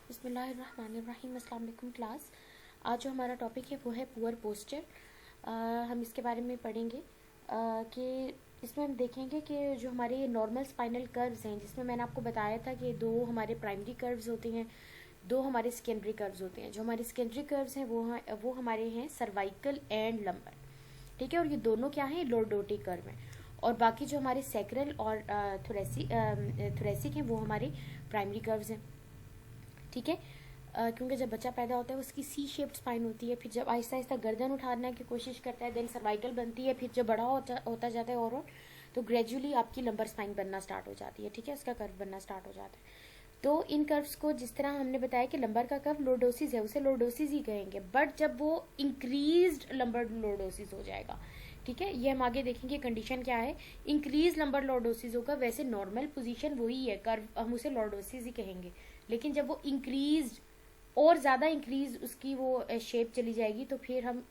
बिस्मिल्लाहिर्रहमानिर्रहीम। अस्सलाम वालेकुम क्लास। आज जो हमारा टॉपिक है वो है पुअर पोस्चर। हम इसके बारे में पढ़ेंगे कि इसमें हम देखेंगे कि जो हमारे नॉर्मल स्पाइनल कर्व्स हैं, जिसमें मैंने आपको बताया था कि दो हमारे प्राइमरी कर्व्स होते हैं, दो हमारे सेकेंडरी कर्व्स होते हैं। जो हमारे सेकेंडरी कर्व्स हैं वो हमारे हैं सर्वाइकल एंड लंबर, ठीक है। और ये दोनों क्या हैं, लॉर्डोटिक कर्व हैं। और बाकी जो हमारे सैक्रल और थोरेसिक हैं वो हमारे प्राइमरी कर्व्स हैं, ठीक है। क्योंकि जब बच्चा पैदा होता है उसकी सी शेप्ड स्पाइन होती है, फिर जब आहिस्ता आहिस्ता गर्दन उठाने की कोशिश करता है देन सर्वाइकल बनती है, फिर जब बड़ा होता जाता है और तो ग्रेजुअली आपकी लंबर स्पाइन बनना स्टार्ट हो जाती है, ठीक है। उसका कर्व बनना स्टार्ट हो जाता है। तो इन कर्व्स को जिस तरह हमने बताया कि लंबर का कर्व लॉर्डोसिस है, उसे लॉर्डोसिस ही कहेंगे, बट जब वो इंक्रीज्ड लंबर लॉर्डोसिस हो जाएगा, ठीक है। ये हम आगे देखेंगे कंडीशन क्या है। इंक्रीज लंबर लॉर्डोसिस होगा, वैसे नॉर्मल पोजीशन वही है, कर्व हम उसे लॉर्डोसिस ही कहेंगे, लेकिन जब वो इंक्रीज और ज़्यादा इंक्रीज उसकी वो शेप चली जाएगी तो फिर हम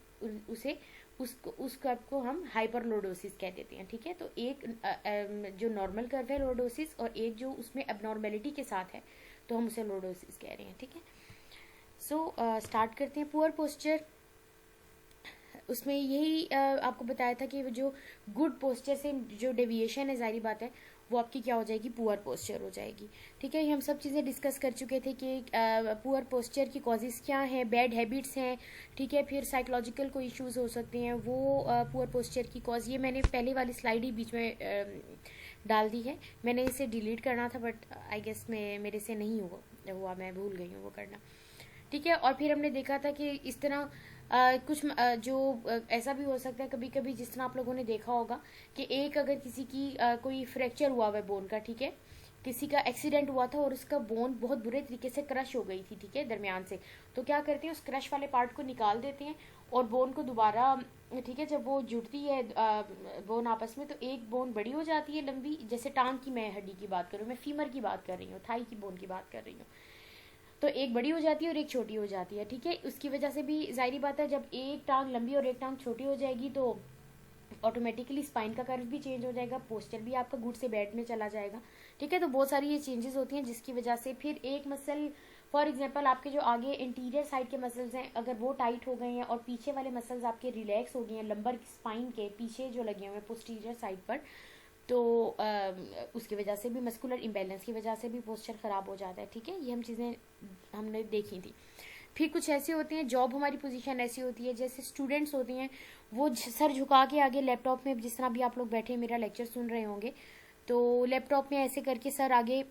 उसे उस कर्व को हम हाइपरलोडोसिस कह देते हैं, ठीक है। तो एक जो नॉर्मल कर्व है लोडोसिस, और एक जो उसमें एबनॉर्मेलिटी के साथ है तो हम उसे लोडोसिस कह रहे हैं, ठीक है। सो स्टार्ट करते हैं। पुअर पोस्चर, उसमें यही आपको बताया था कि जो गुड पोस्चर से जो डेविएशन है, जाहिर बात है वो आपकी क्या हो जाएगी, पुअर पोस्चर हो जाएगी, ठीक है। ये हम सब चीज़ें डिस्कस कर चुके थे कि पुअर पोस्चर की कॉजेज़ क्या हैं, बैड हैबिट्स हैं, ठीक है। फिर साइकोलॉजिकल कोई इश्यूज हो सकते हैं, वो पुअर पोस्चर की कॉज, ये मैंने पहले वाली स्लाइड ही बीच में डाल दी है। मैंने इसे डिलीट करना था बट आई गेस मेरे से नहीं हुआ, मैं भूल गई हूँ वो करना, ठीक है। और फिर हमने देखा था कि इस तरह कुछ जो ऐसा भी हो सकता है कभी कभी, जिस तरह आप लोगों ने देखा होगा कि एक अगर किसी की कोई फ्रैक्चर हुआ है बोन का, ठीक है, किसी का एक्सीडेंट हुआ था और उसका बोन बहुत बुरे तरीके से क्रश हो गई थी, ठीक है, दरमियान से, तो क्या करते हैं, उस क्रश वाले पार्ट को निकाल देते हैं और बोन को दोबारा, ठीक है, जब वो जुड़ती है बोन आपस में, तो एक बोन बड़ी हो जाती है लंबी, जैसे टांग की मैं हड्डी की बात कर रही हूँ, मैं फीमर की बात कर रही हूँ, थाई की बोन की बात कर रही हूँ, तो एक बड़ी हो जाती है और एक छोटी हो जाती है, ठीक है। उसकी वजह से भी जाहिर बात है जब एक टांग लंबी और एक टांग छोटी हो जाएगी तो ऑटोमेटिकली स्पाइन का कर्व भी चेंज हो जाएगा, पोस्चर भी आपका गुड से बैड में चला जाएगा, ठीक है। तो बहुत सारी ये चेंजेस होती हैं जिसकी वजह से फिर एक मसल, फॉर एग्जांपल आपके जो आगे इंटीरियर साइड के मसल्स हैं अगर वो टाइट हो गए हैं और पीछे वाले मसल्स आपके रिलैक्स हो गए हैं, लंबर स्पाइन के पीछे जो लगे हुए हैं पोस्टीरियर साइड पर, तो उसकी वजह से भी मस्कुलर इम्बैलेंस की वजह से भी पोस्चर ख़राब हो जाता है, ठीक है। ये हम चीज़ें हमने देखी थी। फिर कुछ ऐसे होते हैं, जॉब हमारी पोजीशन ऐसी होती है, जैसे स्टूडेंट्स होते हैं वो सर झुका के आगे लैपटॉप में, जिस तरह भी आप लोग बैठे मेरा लेक्चर सुन रहे होंगे, तो लैपटॉप में ऐसे करके सर आगे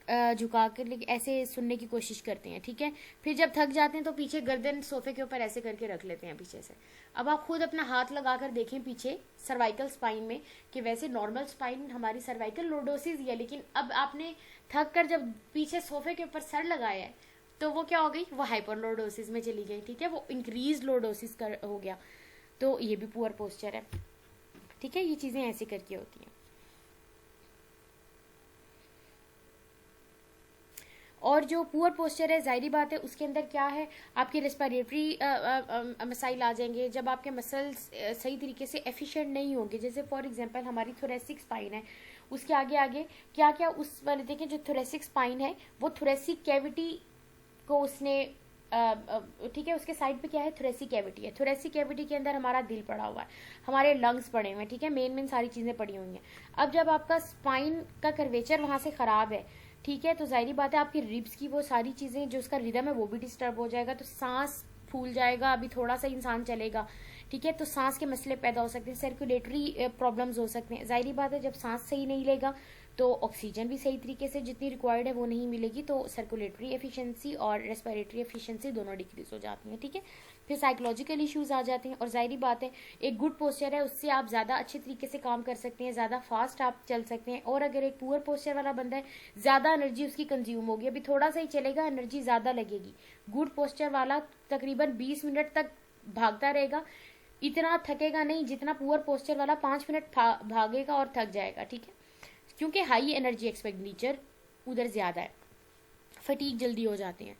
झुका कर ऐसे सुनने की कोशिश करते हैं, ठीक है। फिर जब थक जाते हैं तो पीछे गर्दन सोफे के ऊपर ऐसे करके रख लेते हैं पीछे से। अब आप खुद अपना हाथ लगा कर देखें पीछे सर्वाइकल स्पाइन में कि वैसे नॉर्मल स्पाइन हमारी सर्वाइकल लॉर्डोसिस है, लेकिन अब आपने थक कर जब पीछे सोफे के ऊपर सर लगाया है तो वो क्या हो गई, वो हाइपर लॉर्डोसिस में चली गई, ठीक है, वो इंक्रीज लॉर्डोसिस हो गया। तो ये भी पुअर पोस्चर है, ठीक है। ये चीज़ें ऐसे करके होती हैं। और जो पुअर पोस्चर है, जाहिर बात है उसके अंदर क्या है, आपके रेस्पिरेटरी मसाइल आ जाएंगे जब आपके मसल्स सही तरीके से एफिशिएंट नहीं होंगे। जैसे फॉर एग्जांपल हमारी थोरेसिक स्पाइन है, उसके आगे आगे क्या क्या उस वाले देखें, जो थोरेसिक स्पाइन है वो थोरेसिक कैविटी को उसने ठीक है, उसके साइड पे क्या है, थोरेसिक कैविटी है, थोरेसिक कैविटी के अंदर हमारा दिल पड़ा हुआ है, हमारे लंग्स पड़े हुए हैं, ठीक है, मेन सारी चीज़ें पड़ी हुई हैं। अब जब आपका स्पाइन का कर्वेचर वहाँ से ख़राब है, ठीक है, तो जाहिर बात है आपकी रिब्स की वो सारी चीज़ें जो उसका रिदम है वो भी डिस्टर्ब हो जाएगा, तो सांस फूल जाएगा, अभी थोड़ा सा इंसान चलेगा, ठीक है, तो सांस के मसले पैदा हो सकते हैं, सर्कुलेटरी प्रॉब्लम्स हो सकते हैं। जाहिर बात है जब सांस सही नहीं लेगा तो ऑक्सीजन भी सही तरीके से जितनी रिक्वायर्ड है वो नहीं मिलेगी, तो सर्कुलेटरी एफिशिएंसी और रेस्पिरेटरी एफिशिएंसी दोनों डिक्रीज हो जाती हैं, ठीक है। फिर साइकोलॉजिकल इश्यूज आ जाते हैं, और जाहिर बात है एक गुड पोस्चर है उससे आप ज़्यादा अच्छे तरीके से काम कर सकते हैं, ज़्यादा फास्ट आप चल सकते हैं। और अगर एक पुअर पोस्चर वाला बंदा है, ज़्यादा एनर्जी उसकी कंज्यूम होगी, अभी थोड़ा सा ही चलेगा एनर्जी ज़्यादा लगेगी। गुड पोस्चर वाला तकरीबन 20 मिनट तक भागता रहेगा, इतना थकेगा नहीं जितना पुअर पोस्चर वाला 5 मिनट भागेगा और थक जाएगा, ठीक है, क्योंकि हाई एनर्जी एक्सपेंडिचर उधर ज़्यादा है, फटीक जल्दी हो जाते हैं,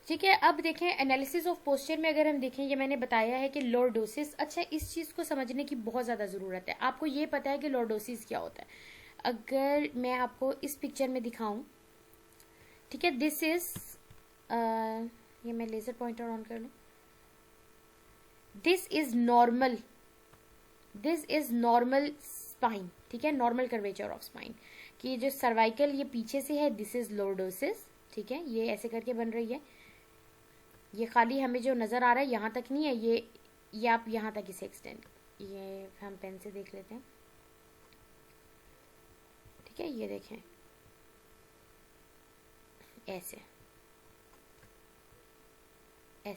ठीक है। अब देखें एनालिसिस ऑफ पोस्चर में अगर हम देखें, ये मैंने बताया है कि लॉर्डोसिस, अच्छा इस चीज़ को समझने की बहुत ज़्यादा ज़रूरत है। आपको ये पता है कि लॉर्डोसिस क्या होता है, अगर मैं आपको इस पिक्चर में दिखाऊं, ठीक है, दिस इज ये मैं लेजर पॉइंटर ऑन कर लूँ। दिस इज नॉर्मल स्पाइन, ठीक है, नॉर्मल कर्वेचर ऑफ स्पाइन। कि जो सर्वाइकल ये पीछे से है, दिस इज लॉर्डोसिस, ठीक है, ये ऐसे करके बन रही है। ये खाली हमें जो नजर आ रहा है यहाँ तक नहीं है, ये आप यहाँ तक इसे एक्सटेंड, ये हम पेन से देख लेते हैं, ठीक है, ये देखें ऐसे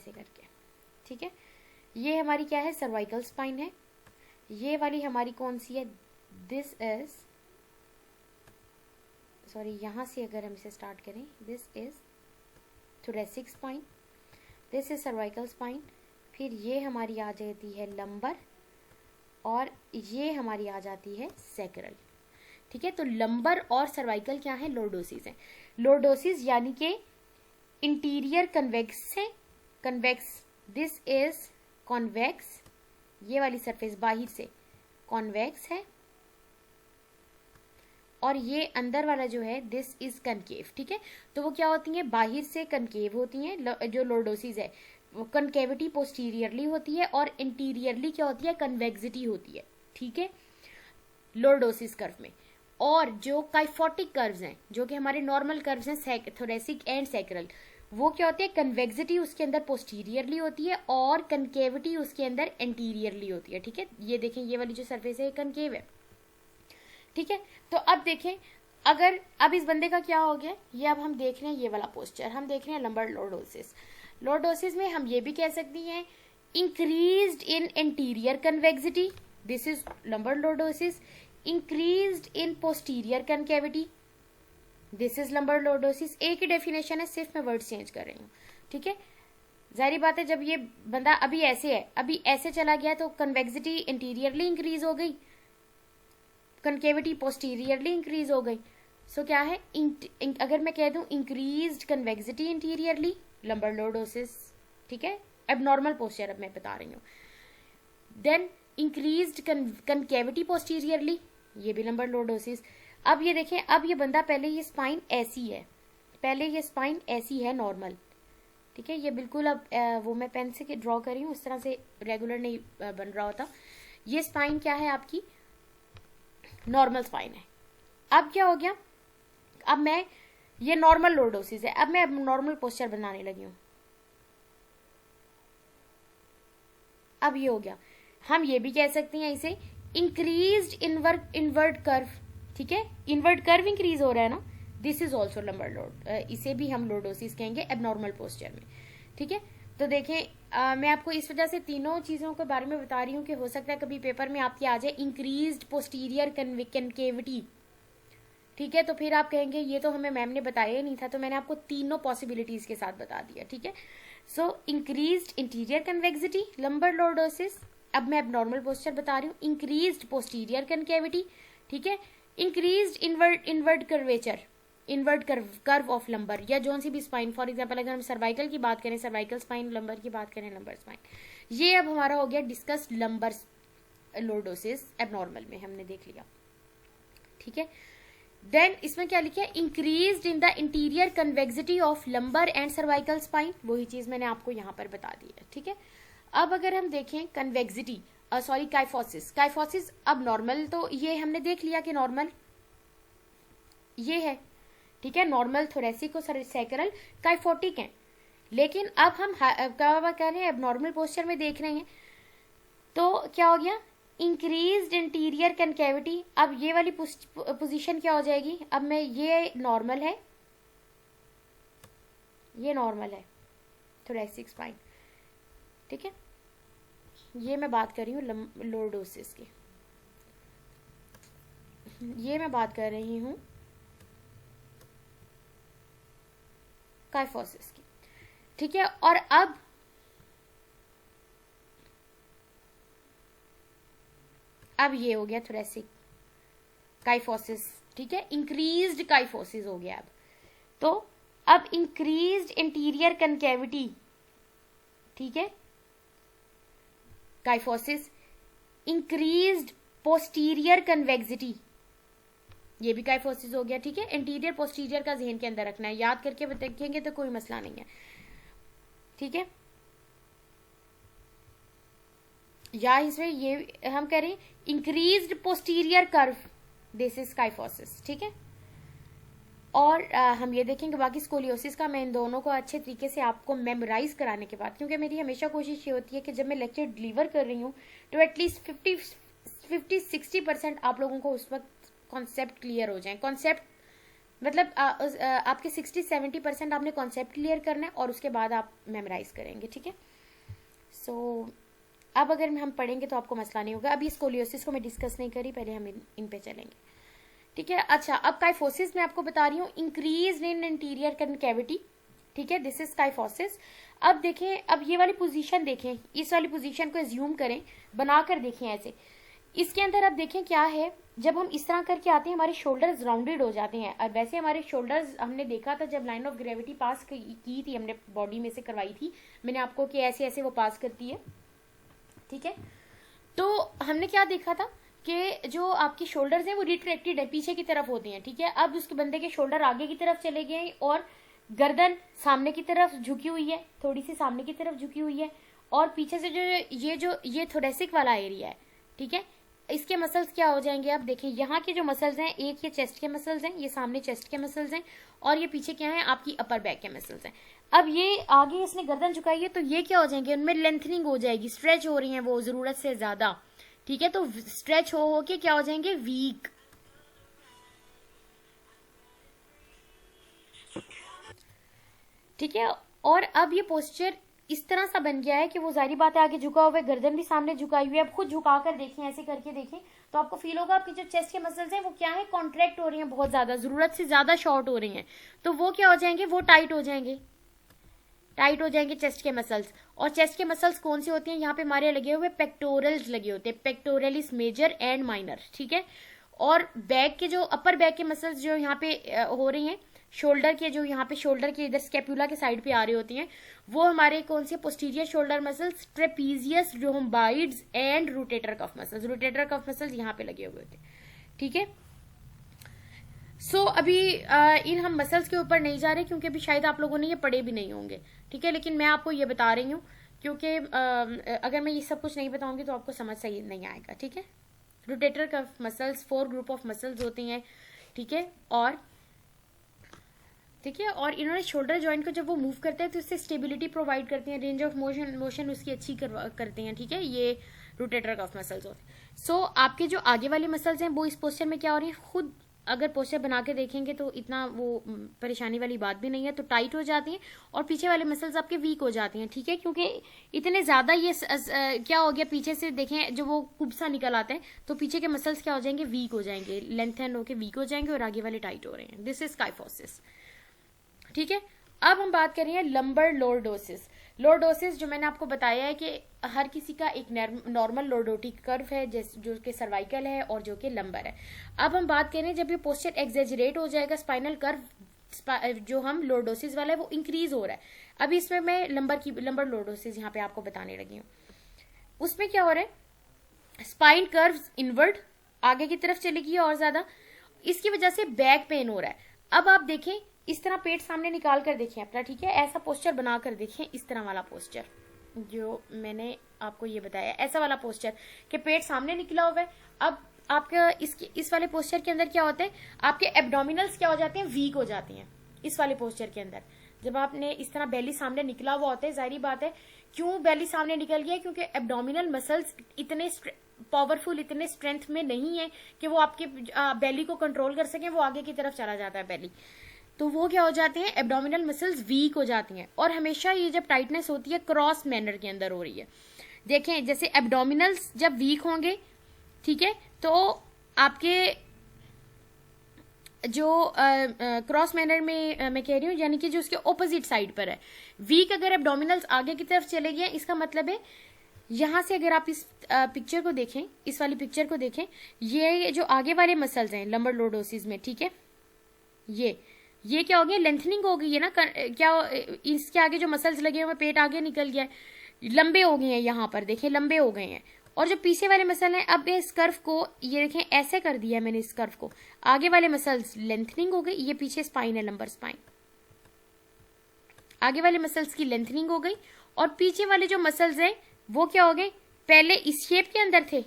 करके, ठीक है। ये हमारी क्या है, सर्वाइकल स्पाइन है। ये वाली हमारी कौन सी है, दिस इज, सॉरी यहाँ से अगर हम इसे स्टार्ट करें, this is thoracic spine, this is cervical spine, फिर ये हमारी आ जाती है लंबर, और ये हमारी आ जाती है सैक्रल, ठीक है। तो लंबर और सर्वाइकल क्या है, लॉर्डोसिस है। लॉर्डोसिस यानी कि इंटीरियर कन्वेक्स है, कन्वेक्स, दिस इज कॉन्वेक्स, ये वाली सरफेस बाहर से कॉन्वेक्स है, और ये अंदर वाला जो है दिस इज कनकेव, ठीक है। तो वो क्या होती है, बाहर से कनकेव होती हैं। जो लॉर्डोसिस है वो कनकेविटी पोस्टीरियरली होती है, और इंटीरियरली क्या होती है, कन्वेक्सिटी होती है, ठीक है, लॉर्डोसिस कर्व में। और जो काइफोटिक कर्व्स हैं, जो कि हमारे नॉर्मल कर्व्स हैं, थोरेसिक एंड सैक्रल, वो क्या होती है, कन्वेक्सिटी उसके अंदर पोस्टीरियरली होती है और कनकेविटी उसके अंदर एंटीरियरली होती है, ठीक है। ये देखें, ये वाली जो सरफेस है कनकेव है, ठीक है। तो अब देखें, अगर अब इस बंदे का क्या हो गया, ये अब हम देख रहे हैं ये वाला पोस्चर, हम देख रहे हैं लंबर लॉर्डोसिस। लॉर्डोसिस में हम ये भी कह सकती हैं increased in interior convexity, this is lumbar lordosis. Increased in posterior concavity, this is lumbar lordosis. एक ही डेफिनेशन है, सिर्फ मैं वर्ड चेंज कर रही हूँ, ठीक है। जाहिर बात है, जब ये बंदा अभी ऐसे है, अभी ऐसे चला गया, तो कन्वेक्सिटी इंटीरियरली इंक्रीज हो गई, कनकेविटी पोस्टीरियरली इंक्रीज हो गई। सो क्या है, अगर मैं कह दूं increased convexity interiorly, lumbar lordosis, ठीक है, एबनॉर्मल पोस्चर अब मैं बता रही हूँ। देन इंक्रीज्ड कनकेविटी पोस्टीरियरली, ये भी लंबर लॉर्डोसिस। अब ये देखें, अब ये बंदा, पहले ये स्पाइन ऐसी है, पहले ये स्पाइन ऐसी है नॉर्मल, ठीक है, ये बिल्कुल, अब वो मैं पेन से ड्रॉ कर रही हूँ, उस तरह से रेगुलर नहीं बन रहा होता। ये स्पाइन क्या है आपकी, नॉर्मल स्पाइन है। अब क्या हो गया, अब मैं, ये नॉर्मल लॉर्डोसिस है, अब मैं नॉर्मल पोस्चर बनाने लगी हूं। अब ये हो गया, हम ये भी कह सकते हैं इसे इंक्रीज्ड इनवर्ट कर्व, ठीक है, इनवर्ट कर्व इंक्रीज हो रहा है ना, this is also lumbar Lord, इसे भी हम लॉर्डोसिस कहेंगे एबनॉर्मल पोस्चर में, ठीक है। तो देखें, मैं आपको इस वजह से तीनों चीज़ों के बारे में बता रही हूँ कि हो सकता है कभी पेपर में आपके आ जाए इंक्रीज्ड पोस्टीरियर कनकेविटी, ठीक है, तो फिर आप कहेंगे ये तो हमें मैम ने बताया ही नहीं था, तो मैंने आपको तीनों पॉसिबिलिटीज के साथ बता दिया, ठीक है। So increased interior convexity, lumbar lordosis. अब मैं एबनॉर्मल पोस्चर बता रही हूँ, इंक्रीज्ड पोस्टीरियर कनकेविटी, ठीक है, increased invert curvature, invert curve of lumbar, या जोन सी भी स्पाइन, फॉर एग्जांपल अगर हम सर्वाइकल की बात करें, सर्वाइकल स्पाइन, लंबर की बात करें, लंबर स्पाइन। ये अब हमारा हो गया डिस्कस लंबर लॉर्डोसिस, एबनॉर्मल में हमने देख लिया, ठीक है। देन इसमें क्या लिखा है, increased in the interior convexity of lumbar and cervical spine, वही चीज मैंने आपको यहाँ पर बता दी है, ठीक है। अब अगर हम देखें कन्वेक्सिटी, सॉरी काइफोसिस, काइफोसिस अब नॉर्मल, तो ये हमने देख लिया कि नॉर्मल ये है, ठीक है, नॉर्मल थोरेसिक और सैक्रल काइफोटिक है। लेकिन अब हम क्या कह रहे हैं, अब नॉर्मल पोस्चर में देख रहे हैं, तो क्या हो गया, इंक्रीज्ड इंटीरियर कनकेविटी। अब ये वाली पोजीशन क्या हो जाएगी, अब मैं, ये नॉर्मल है, ये नॉर्मल है थोरेसिक स्पाइन, ठीक है, ये मैं बात कर रही हूँ लॉर्डोसिस की, ये मैं बात कर रही हूँ काइफोसिस की, ठीक है। और अब ये हो गया थोरेसिक काइफोसिस, ठीक है, इंक्रीज्ड काइफोसिस हो गया। अब तो अब इंक्रीज्ड इंटीरियर कनकेविटी, ठीक है, काइफोसिस, इंक्रीज्ड पोस्टीरियर कन्वेक्सिटी, ये भी काइफोसिस हो गया, ठीक है। इंटीरियर पोस्टीरियर का जहन के अंदर रखना है, याद करके देखेंगे तो कोई मसला नहीं है, ठीक है। या इसमें ये हम करें increased posterior curve, this is kyphosis, ठीक है। और हम ये देखेंगे बाकी स्कोलियोसिस का, मैं इन दोनों को अच्छे तरीके से आपको मेमोराइज कराने के बाद, क्योंकि मेरी हमेशा कोशिश ये होती है कि जब मैं लेक्चर डिलीवर कर रही हूँ तो एटलीस्ट 50-60% आप लोगों को उस वक्त कॉन्सेप्ट क्लियर हो जाए। कॉन्सेप्ट मतलब आपके 60-70% आपने कॉन्सेप्ट क्लियर करना है और उसके बाद आप मेमोराइज करेंगे, ठीक है। सो अब अगर हम पढ़ेंगे तो आपको मसला नहीं होगा। अभी स्कोलियोसिस को मैं डिस्कस नहीं करी, पहले हम इन पे चलेंगे, ठीक है। अच्छा, अब काइफोसिस मैं आपको बता रही हूँ इंक्रीज इन इंटीरियर कनकेविटी, ठीक है, दिस इज काइफोसिस। अब देखें, अब ये वाली पोजीशन देखें, इस वाली पोजीशन को एज्यूम करें, बनाकर देखें ऐसे। इसके अंदर अब देखें क्या है, जब हम इस तरह करके आते हैं हमारे शोल्डर्स राउंडेड हो जाते हैं। और वैसे हमारे शोल्डर्स हमने देखा था जब लाइन ऑफ ग्रेविटी पास की थी, हमने बॉडी में से करवाई थी मैंने आपको कि ऐसे ऐसे वो पास करती है, ठीक है। तो हमने क्या देखा था कि जो आपकी शोल्डर्स हैं वो रिट्रैक्टेड है, पीछे की तरफ होती हैं, ठीक है। अब उसके बंदे के शोल्डर आगे की तरफ चले गए और गर्दन सामने की तरफ झुकी हुई है, थोड़ी सी सामने की तरफ झुकी हुई है, और पीछे से ये थोरेसिक वाला एरिया है, ठीक है। इसके मसल्स क्या हो जाएंगे, आप देखें यहाँ के जो मसल्स हैं, एक ये चेस्ट के मसल्स हैं, ये सामने चेस्ट के मसल्स हैं, और ये पीछे क्या है आपकी अपर बैक के मसल्स हैं। अब ये आगे इसने गर्दन झुकाई है तो ये क्या हो जाएंगे, उनमें लेंथनिंग हो जाएगी, स्ट्रेच हो रही है वो जरूरत से ज्यादा, ठीक है। तो स्ट्रेच हो के क्या हो जाएंगे, वीक, ठीक है। और अब ये पोस्चर इस तरह सा बन गया है कि वो जारी बात है आगे झुका हुआ है, गर्दन भी सामने झुकाई हुई है। अब खुद झुका कर देखें, ऐसे करके देखें तो आपको फील होगा आपकी जो चेस्ट के मसल्स हैं वो क्या है, कॉन्ट्रैक्ट हो रही हैं, बहुत ज्यादा, जरूरत से ज्यादा शॉर्ट हो रही हैं। तो वो क्या हो जाएंगे, वो टाइट हो जाएंगे, टाइट हो जाएंगे चेस्ट के मसल्स। और चेस्ट के मसल्स कौन से होते हैं, यहाँ पे हमारे लगे हुए पेक्टोरल्स लगे होते हैं, पेक्टोरलिस मेजर एंड माइनर, ठीक है। और बैक के जो अपर बैक के मसल्स जो यहाँ पे हो रही हैं, शोल्डर के जो यहाँ पे शोल्डर के इधर स्केपुला के साइड पे आ रही होती हैं, वो हमारे कौन से, posterior shoulder muscles, trapezius rhomboids and rotator cuff muscles. Rotator cuff muscles यहाँ पे लगे हुए होते हैं, ठीक है। सो अभी इन हम मसल्स के ऊपर नहीं जा रहे क्योंकि अभी शायद आप लोगों ने ये पढ़े भी नहीं होंगे, ठीक है। लेकिन मैं आपको ये बता रही हूँ क्योंकि अगर मैं ये सब कुछ नहीं बताऊंगी तो आपको समझ सही नहीं आएगा, ठीक है। Rotator cuff muscles 4 group of muscles होती हैं, ठीक है। और ठीक है, और इन्होंने शोल्डर जॉइंट को जब वो मूव करते हैं तो इससे स्टेबिलिटी प्रोवाइड करती हैं, रेंज ऑफ मोशन उसकी अच्छी करते हैं, ठीक है। ये रोटेटर कफ मसल्स होते हैं। सो आपके जो आगे वाली मसल्स हैं वो इस पोस्चर में क्या हो रही हैं, खुद अगर पोस्चर बना के देखेंगे तो इतना वो परेशानी वाली बात भी नहीं है, तो टाइट हो जाती हैं, और पीछे वाले मसल्स आपके वीक हो जाती हैं, ठीक है। क्योंकि इतने ज्यादा ये क्या हो गया, पीछे से देखें जो वो कुब्सा निकल आते हैं तो पीछे के मसल्स क्या हो जाएंगे, वीक हो जाएंगे, लेंथन होके वीक हो जाएंगे, और आगे वाले टाइट हो रहे हैं। दिस इज काइफोसिस, ठीक है। अब हम बात कर रहे हैं लंबर लॉर्डोसिस। लॉर्डोसिस जो मैंने आपको बताया है कि हर किसी का एक नॉर्मल लॉर्डोटिक कर्व है, जो कि सर्वाइकल है और जो कि लंबर है। अब हम बात करें जब ये पोस्चर एग्जेजरेट हो जाएगा, स्पाइनल कर्व जो हम लॉर्डोसिस वाला है वो इंक्रीज हो रहा है। अभी इसमें मैं लंबर लॉर्डोसिस यहाँ पे आपको बताने लगी हूँ। उसमें क्या हो रहा है, स्पाइन कर्व इनवर्ड आगे की तरफ चलेगी और ज्यादा, इसकी वजह से बैक पेन हो रहा है। अब आप देखें, इस तरह पेट सामने निकाल कर देखें अपना, ठीक है। ऐसा पोस्चर बना कर देखें, इस तरह वाला पोस्चर जो मैंने आपको ये बताया, ऐसा वाला पोस्चर कि पेट सामने निकला हुआ है। अब आपका इस वाले पोस्चर के अंदर क्या होता है, आपके एब्डोमिनल्स क्या हो जाते हैं, वीक हो जाती हैं। इस वाले पोस्चर के अंदर जब आपने इस तरह बेली सामने निकला हुआ होता है, जाहिर बात है क्यों बेली सामने निकल गया, क्योंकि एब्डोमिनल मसल्स इतने पावरफुल, इतने स्ट्रेंथ में नहीं है कि वो आपके बेली को कंट्रोल कर सकें, वो आगे की तरफ चला जाता है बेली। तो वो क्या हो जाते हैं, एब्डोमिनल मसल्स वीक हो जाती हैं। और हमेशा ये जब टाइटनेस होती है क्रॉस मैनर के अंदर हो रही है। देखें जैसे एब्डोमिनल्स जब वीक होंगे, ठीक है, तो आपके जो क्रॉस मैनर में मैं कह रही हूँ, यानी कि जो उसके ऑपोजिट साइड पर है, वीक अगर एब्डोमिनल्स आगे की तरफ चले गए, इसका मतलब है यहां से अगर आप इस पिक्चर को देखें, इस वाली पिक्चर को देखें, ये जो आगे वाले मसल्स हैं लंबर लॉर्डोसिस में, ठीक है, ये क्या हो गया, लेंथनिंग हो गई है ना, क्या इसके आगे जो मसल्स लगे हुए, पेट आगे निकल गया है, लंबे हो गए हैं, यहाँ पर देखें लंबे हो गए हैं। और जो पीछे वाले मसल हैं, अब इस कर्व को ये देखें ऐसे कर दिया मैंने, इस कर्व को आगे वाले मसल्स लेंथनिंग हो गई, ये पीछे स्पाइन है, लंबर स्पाइन, आगे वाले मसल्स की लेंथनिंग हो गई और पीछे वाले जो मसल्स हैं वो क्या हो गए, पहले इस शेप के अंदर थे,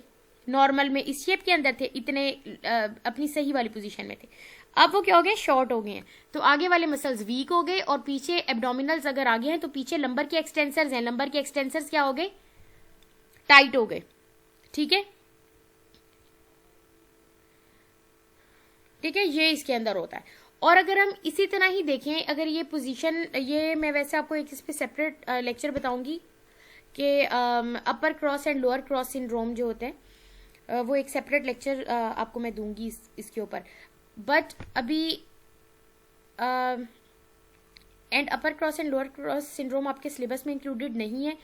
नॉर्मल में इस शेप के अंदर थे, इतने अपनी सही वाली पोजीशन में थे, अब वो क्या हो गए, शॉर्ट हो गए हैं। तो आगे वाले मसल्स वीक हो गए और पीछे एब्डोमिनल्स अगर आगे हैं तो पीछे लंबर के एक्सटेंसर्स हैं, लंबर के एक्सटेंसर्स क्या हो गए, टाइट हो गए। ठीक है, ठीक है, ये इसके अंदर होता है। और अगर हम इसी तरह ही देखें, अगर ये पोजीशन, ये मैं वैसे आपको एक इस पे सेपरेट लेक्चर बताऊंगी कि upper cross and lower cross syndrome जो होते हैं वो एक सेपरेट लेक्चर आपको मैं दूंगी इसके ऊपर। बट अभी and upper cross and lower cross syndrome आपके सिलेबस में इंक्लूडेड नहीं है,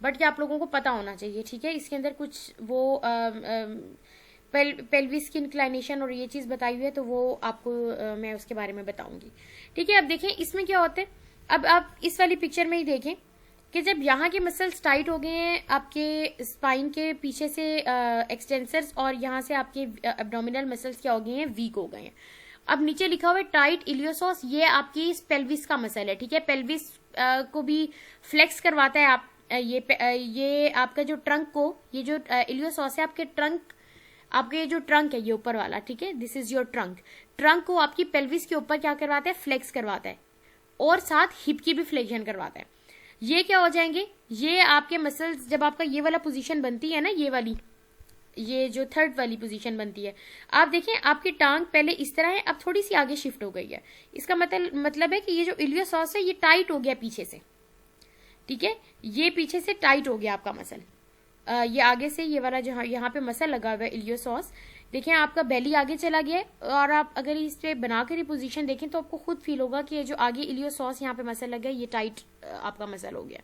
बट ये आप लोगों को पता होना चाहिए। ठीक है, इसके अंदर कुछ वो पेल्विस की इंक्लाइनेशन और ये चीज बताई हुई है, तो वो आपको मैं उसके बारे में बताऊंगी। ठीक है, अब देखें इसमें क्या होता है। अब आप इस वाली पिक्चर में ही देखें कि जब यहाँ के मसल्स टाइट हो गए हैं, आपके स्पाइन के पीछे से एक्सटेंसर्स और यहाँ से आपके एब्डोमिनल मसल्स क्या हो गए हैं, वीक हो गए हैं। अब नीचे लिखा हुआ है टाइट इलियोसॉस, ये आपकी पेल्विस का मसल है। ठीक है, पेल्विस को भी फ्लेक्स करवाता है। आप ये आपका जो ट्रंक को, ये जो इलियोसॉस है आपके ट्रंक, आपके जो ट्रंक है ये ऊपर वाला, ठीक है, this is your trunk, trunk को आपकी पेल्विस के ऊपर क्या करवाता है, फ्लेक्स करवाता है और साथ हिप की भी फ्लेक्शन करवाता है। ये क्या हो जाएंगे, ये आपके मसल्स, जब आपका ये वाला पोजीशन बनती है ना, ये वाली, ये जो थर्ड वाली पोजीशन बनती है, आप देखें आपकी टांग पहले इस तरह है, अब थोड़ी सी आगे शिफ्ट हो गई है। इसका मतलब है कि ये जो इलियोसॉस है ये टाइट हो गया पीछे से। ठीक है, ये पीछे से टाइट हो गया आपका मसल। ये आगे से ये वाला जहाँ यहाँ पे मसल लगा हुआ है इलियोसॉस, देखें आपका बेली आगे चला गया है। और आप अगर इस पे बनाकर ही पोजीशन देखें तो आपको खुद फील होगा कि ये जो आगे इलियोसॉस यहाँ पे मसल लगा है ये टाइट आपका मसल हो गया।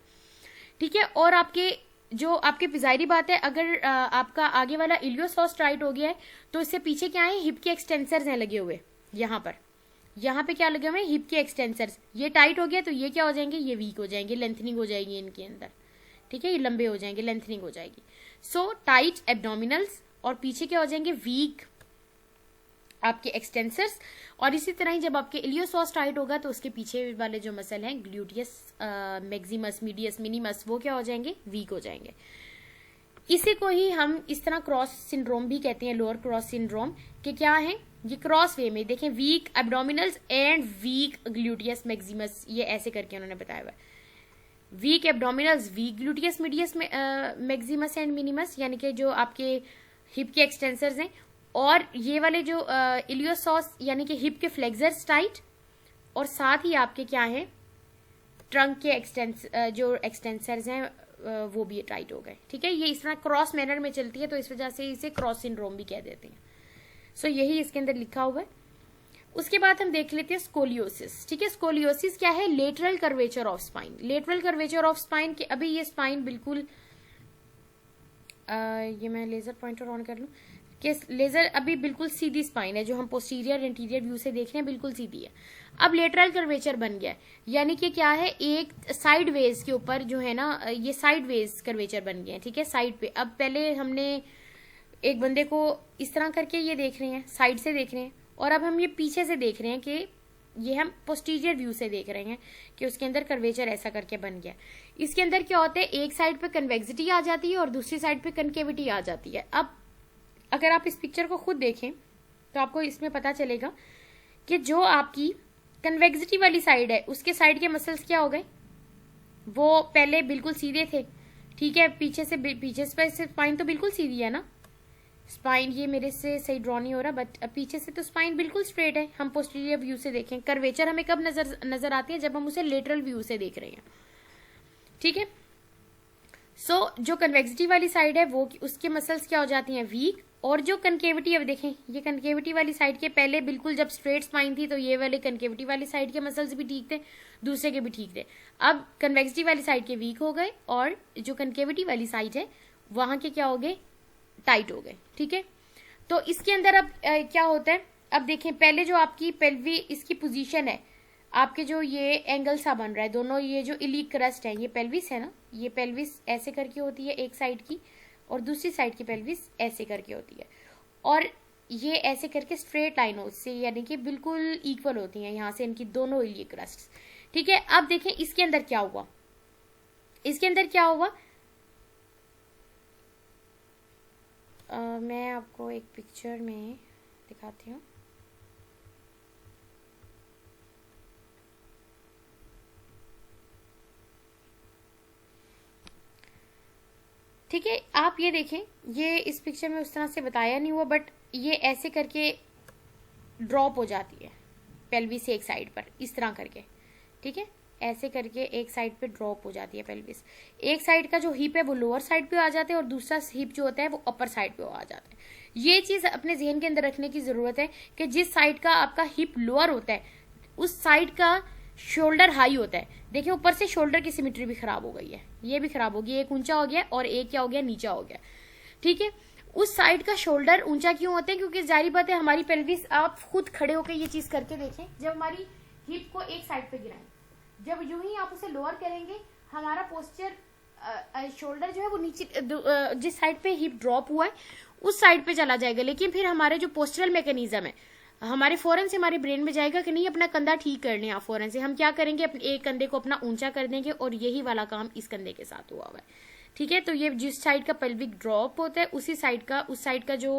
ठीक है, और आपके ज़ाहिरी बात है, अगर आपका आगे वाला इलियोसॉस टाइट हो गया है तो इससे पीछे क्या है, हिप के एक्सटेंसर्स हैं लगे हुए, यहाँ पे क्या लगे हुए हैं, हिप के एक्सटेंसर्स। ये टाइट हो गया तो ये क्या हो जाएंगे, ये वीक हो जाएंगे, लेंथनिंग हो जाएगी इनके अंदर। ठीक है, ये लंबे हो जाएंगे, लेंथनिंग हो जाएगी। सो टाइट एब्डोमिनल्स और पीछे क्या हो जाएंगे, वीक आपके एक्सटेंसर्स। और इसी तरह ही जब आपके इलियोसॉस टाइट होगा तो उसके पीछे वाले जो मसल हैं, ग्लूटियस मैक्सिमस, मीडियस, मिनिमस, वो क्या हो जाएंगे, वीक हो जाएंगे। इसी को ही हम इस तरह क्रॉस सिंड्रोम भी कहते हैं, लोअर क्रॉस सिंड्रोम के क्या है, ये क्रॉस वे में देखें, weak abdominals and weak gluteus maximus, ये ऐसे करके उन्होंने बताया हुआ है। Weak abdominals, weak gluteus medius maximus and minimus, यानी कि जो आपके हिप के एक्सटेंसर्स हैं, और ये वाले जो इलियोसॉस यानी कि हिप के फ्लेक्सर्स टाइट, और साथ ही आपके क्या है, ट्रंक के जो एक्सटेंसर्स हैं वो भी टाइट हो गए। ठीक है, ये इस तरह क्रॉस मैनर में चलती है, तो इस वजह से इसे क्रॉस सिंड्रोम भी कह देते हैं। सो यही इसके अंदर लिखा हुआ है। उसके बाद हम देख लेते हैं स्कोलियोसिस। ठीक है, स्कोलियोसिस क्या है, lateral curvature of spine. Lateral curvature of spine के अभी ये स्पाइन बिल्कुल ये मैं लेजर पॉइंटर ऑन कर लूं कि लेजर अभी बिल्कुल सीधी स्पाइन है, जो हम पोस्टीरियर इंटीरियर व्यू से देख रहे हैं बिल्कुल सीधी है। अब लेटरल कर्वेचर बन गया है, यानी कि क्या है, एक साइड वेज के ऊपर जो है ना, ये साइड वेज कर्वेचर बन गया है। ठीक है, साइड पे। अब पहले हमने एक बंदे को इस तरह करके ये देख रहे हैं, साइड से देख रहे हैं, और अब हम ये पीछे से देख रहे हैं कि ये हम पोस्टीरियर व्यू से देख रहे हैं कि उसके अंदर कर्वेचर ऐसा करके बन गया। इसके अंदर क्या होता है, एक साइड पे कन्वेक्सिटी आ जाती है और दूसरी साइड पे कनकेविटी आ जाती है। अब अगर आप इस पिक्चर को खुद देखें तो आपको इसमें पता चलेगा कि जो आपकी कन्वेक्सिटी वाली साइड है उसके साइड के मसल्स क्या हो गए, वो पहले बिल्कुल सीधे थे। ठीक है, पीछे से स्पाइन तो बिल्कुल सीधी है ना, स्पाइन ये मेरे से सही ड्रॉ नहीं हो रहा, बट पीछे से तो स्पाइन बिल्कुल स्ट्रेट है। हम पोस्टीरियर व्यू से देखें, कर्वेचर हमें कब नजर आती है, जब हम उसे लेटरल व्यू से देख रहे हैं। ठीक है, सो जो कन्वेक्सिटी वाली साइड है वो उसके मसल्स क्या हो जाती हैं, वीक। और जो कनकेविटी, अब देखें ये कनकेविटी वाली साइड के पहले बिल्कुल जब स्ट्रेट स्पाइन थी तो ये वाले कनकेविटी वाली साइड के मसल्स भी ठीक थे, दूसरे के भी ठीक थे। अब कन्वेक्सिटी वाली साइड के वीक हो गए और जो कनकेविटी वाली साइड है वहां के क्या हो गए, टाइट हो गए। ठीक है, तो इसके अंदर अब क्या होता है, अब देखें पहले जो आपकी पेल्वी इसकी पोजीशन है, आपके जो ये एंगल सा बन रहा है, दोनों ये जो इलीक क्रस्ट है, ये पेल्विस है ना, ये पेल्विस ऐसे करके होती है एक साइड की, और दूसरी साइड की पेल्विस ऐसे करके होती है, और ये ऐसे करके स्ट्रेट लाइनों से यानी कि बिल्कुल इक्वल होती हैं यहाँ से इनकी दोनों इलियक क्रस्ट। ठीक है, अब देखें इसके अंदर क्या हुआ। इसके अंदर क्या हुआ, मैं आपको एक पिक्चर में दिखाती हूँ। ठीक है, आप ये देखें, ये इस पिक्चर में उस तरह से बताया नहीं हुआ, बट ये ऐसे करके ड्रॉप हो जाती है पेल्विस एक साइड पर, इस तरह करके। ठीक है, ऐसे करके एक साइड पे ड्रॉप हो जाती है पेल्विस। एक साइड का जो हिप है वो लोअर साइड पे आ जाता है और दूसरा हिप जो होता है वो अपर साइड पे आ जाता है। ये चीज अपने जहन के अंदर रखने की जरूरत है कि जिस साइड का आपका हिप लोअर होता है उस साइड का शोल्डर हाई होता है। देखिए ऊपर से शोल्डर की सिमेट्री भी खराब हो गई है, ये भी खराब हो गई, एक ऊंचा हो गया और एक क्या हो गया, नीचा हो गया। ठीक है, उस साइड का शोल्डर ऊंचा क्यों होते हैं, क्योंकि जाहिर बात है हमारी पेल्विस, आप खुद खड़े होकर ये चीज करके देखें, जब हमारी हिप को एक साइड पे गिराएं, जब यूं ही आप उसे लोअर करेंगे हमारा पोस्चर शोल्डर जो है वो नीचे जिस साइड पे हिप ड्रॉप हुआ है उस साइड पे चला जाएगा। लेकिन फिर हमारे जो पोस्चरल मैकेनिज्म है हमारे फौरन से हमारे ब्रेन में जाएगा कि नहीं अपना कंधा ठीक कर लें। आप फौरन से हम क्या करेंगे, अपने एक कंधे को अपना ऊंचा कर देंगे और यही वाला काम इस कंधे के साथ हुआ हुआ है। ठीक है, तो ये जिस साइड का पेल्विक ड्रॉप होता है उसी साइड का, उस साइड का जो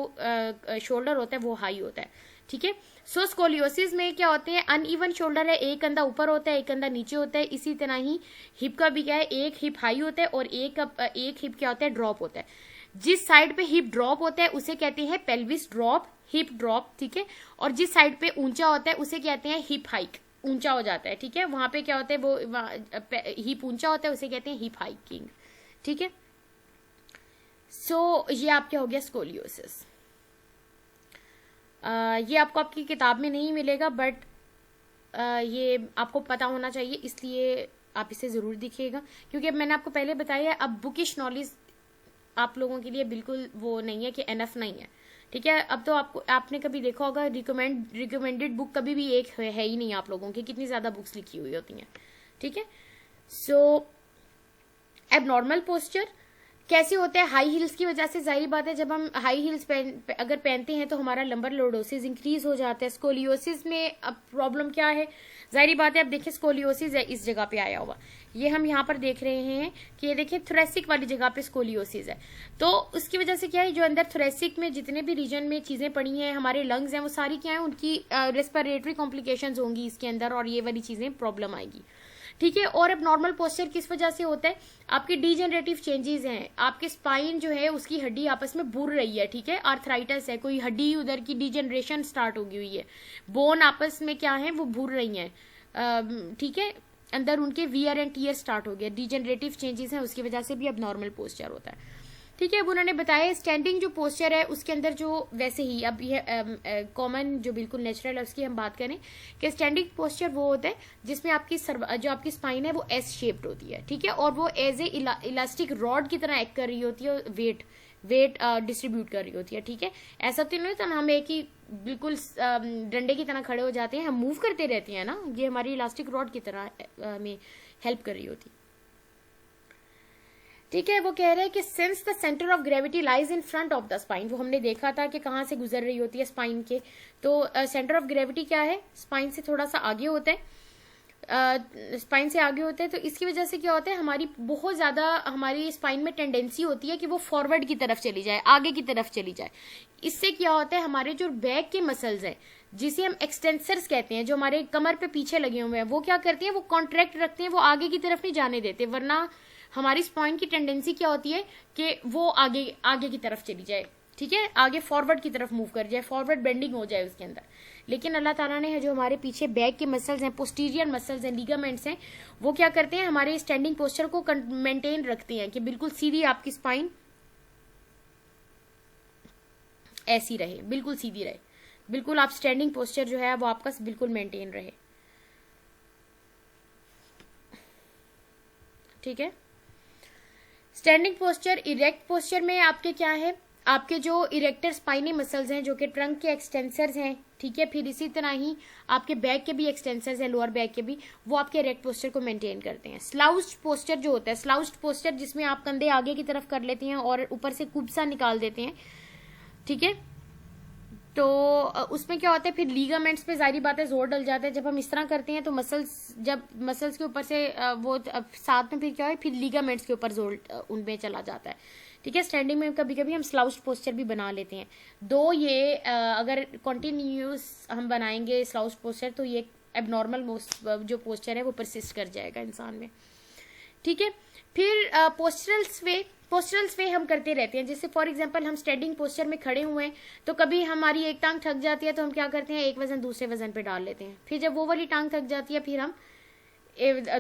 शोल्डर होता है वो हाई होता है। ठीक है, सो स्कोलियोसिस में क्या होते हैं, अनइवन शोल्डर है, एक कंधा ऊपर होता है एक कंधा नीचे होता है। इसी तरह ही हिप का भी क्या है, एक हिप हाई होता है और एक हिप क्या होता है, ड्रॉप होता है। जिस साइड पे हिप ड्रॉप होता है उसे कहते हैं पेल्विस ड्रॉप, हिप ड्रॉप। ठीक है, और जिस साइड पे ऊंचा होता है उसे कहते हैं हिप हाइक, ऊंचा हो जाता है। ठीक है, वहां पे क्या होता है, वो हिप ऊंचा होता है उसे कहते हैं हिप हाइकिंग। ठीक है, सो ये आपके हो गया स्कोलियोसिस। ये आपको आपकी किताब में नहीं मिलेगा, बट ये आपको पता होना चाहिए, इसलिए आप इसे जरूर दिखिएगा, क्योंकि अब मैंने आपको पहले बताया अब बुकिश नॉलेज आप लोगों के लिए बिल्कुल वो नहीं है कि एनफ नहीं है। ठीक है, अब तो आपने कभी देखा होगा रिकमेंडेड बुक कभी भी एक है ही नहीं आप लोगों की, कितनी ज्यादा बुक्स लिखी हुई होती हैं। ठीक है, सो एबनॉर्मल पोस्चर कैसे होता है, हाई हील्स की वजह से। जाहिर बात है जब हम हाई हील्स अगर पहनते हैं तो हमारा लंबर लॉर्डोसिस इंक्रीज हो जाता है। स्कोलियोसिस में अब प्रॉब्लम क्या है, जाहिर बात है अब देखिए स्कोलियोसिस है इस जगह पे आया हुआ, ये हम यहाँ पर देख रहे हैं कि ये देखिए थोरेसिक वाली जगह पे स्कोलियोसिस है। तो उसकी वजह से क्या है, जो अंदर थोरेसिक में जितने भी रीजन में चीजें पड़ी हैं, हमारे लंग्स हैं, वो सारी क्या है उनकी रेस्पिरेटरी कॉम्प्लिकेशंस होंगी इसके अंदर और ये वाली चीजें प्रॉब्लम आएगी। ठीक है, और अब नॉर्मल पोस्चर किस वजह से होता है, आपके डीजेनरेटिव चेंजेस हैं, आपके स्पाइन जो है उसकी हड्डी आपस में बुर रही है। ठीक है, आर्थराइटिस है, कोई हड्डी उधर की डीजेनरेशन स्टार्ट हो गई हुई है, बोन आपस में क्या है वो बुर रही हैं। ठीक है, अंदर उनके वियर एंड टीयर स्टार्ट हो गया, डीजेनरेटिव चेंजेस हैं, उसकी वजह से भी अब नॉर्मल पोस्चर होता है। ठीक है, अब उन्होंने बताया स्टैंडिंग जो पोस्चर है उसके अंदर जो वैसे ही अब ये कॉमन जो बिल्कुल नेचुरल है उसकी हम बात करें कि स्टैंडिंग पोस्चर वो होता है जिसमें आपकी जो आपकी स्पाइन है वो एस शेप्ड होती है। ठीक है, और वो एज ए इलास्टिक रॉड की तरह एक्ट कर रही होती है, वेट डिस्ट्रीब्यूट कर रही होती है। ठीक है, ऐसा तो नहीं होता ना हम एक ही बिल्कुल डंडे की तरह खड़े हो जाते हैं, हम मूव करते रहते हैं ना, ये हमारी इलास्टिक रॉड की तरह में हेल्प कर रही होती है। ठीक है, वो कह रहे हैं कि since the centre of gravity lies in front of the spine, वो हमने देखा था कि कहाँ से गुजर रही होती है स्पाइन के, तो सेंटर ऑफ ग्रेविटी क्या है, स्पाइन से थोड़ा सा आगे होता है, स्पाइन से आगे होता है। तो इसकी वजह से क्या होता है, हमारी बहुत ज्यादा हमारी स्पाइन में टेंडेंसी होती है कि वो फॉरवर्ड की तरफ चली जाए, आगे की तरफ चली जाए। इससे क्या होता है, हमारे जो बैक के मसल्स हैं जिसे हम एक्सटेंसर्स कहते हैं, जो हमारे कमर पे पीछे लगे हुए हैं, वो क्या करते हैं, वो कॉन्ट्रैक्ट रखते हैं, वो आगे की तरफ नहीं जाने देते। वरना हमारी स्पाइन की टेंडेंसी क्या होती है कि वो आगे की तरफ चली जाए। ठीक है, आगे फॉरवर्ड की तरफ मूव कर जाए, फॉरवर्ड बेंडिंग हो जाए उसके अंदर। लेकिन अल्लाह ताला ने जो हमारे पीछे बैक के मसल्स हैं, पोस्टीरियर मसल्स हैं, लिगामेंट्स हैं, वो क्या करते हैं, हमारे स्टैंडिंग पोस्चर को मेंटेन रखते हैं कि बिल्कुल सीधी आपकी स्पाइन ऐसी रहे, बिल्कुल सीधी रहे, बिल्कुल आप स्टैंडिंग पोस्चर जो है वो आपका बिल्कुल मेंटेन रहे। ठीक है, स्टैंडिंग पोस्चर, इरेक्ट पोस्चर में आपके क्या है, आपके जो इरेक्टर स्पाइनी मसल्स हैं जो कि ट्रंक के एक्सटेंसर्स हैं, ठीक है, फिर इसी तरह ही आपके बैक के भी एक्सटेंसर्स हैं, लोअर बैक के भी, वो आपके इरेक्ट पोस्चर को मेंटेन करते हैं। स्लाउस्ड पोस्चर जो होता है, स्लाउस्ड पोस्चर जिसमें आप कंधे आगे की तरफ कर लेते हैं और ऊपर से कुब्सा निकाल देते हैं, ठीक है, तो उसमें क्या होता है, फिर लीगामेंट्स पे जाहिर बात है जोर डल जाता है। जब हम इस तरह करते हैं तो जब मसल्स के ऊपर से वो साथ में फिर क्या है, फिर लीगामेंट्स के ऊपर जोर उनमें चला जाता है, ठीक है। स्टैंडिंग में कभी कभी हम स्लाउस्ड पोस्चर भी बना लेते हैं। दो ये अगर कॉन्टिन्यूस हम बनाएंगे स्लाउस्ड पोस्चर तो ये एबनॉर्मल जो पोस्चर है वो परसिस्ट कर जाएगा इंसान में, ठीक है। फिर पोस्चरल स्वे हम करते रहते हैं। जैसे फॉर एग्जांपल हम स्टैंडिंग पोस्चर में खड़े हुए हैं तो कभी हमारी एक टांग थक जाती है तो हम क्या करते हैं, एक वजन दूसरे वजन पे डाल लेते हैं। फिर जब वो वाली टांग थक जाती है फिर हम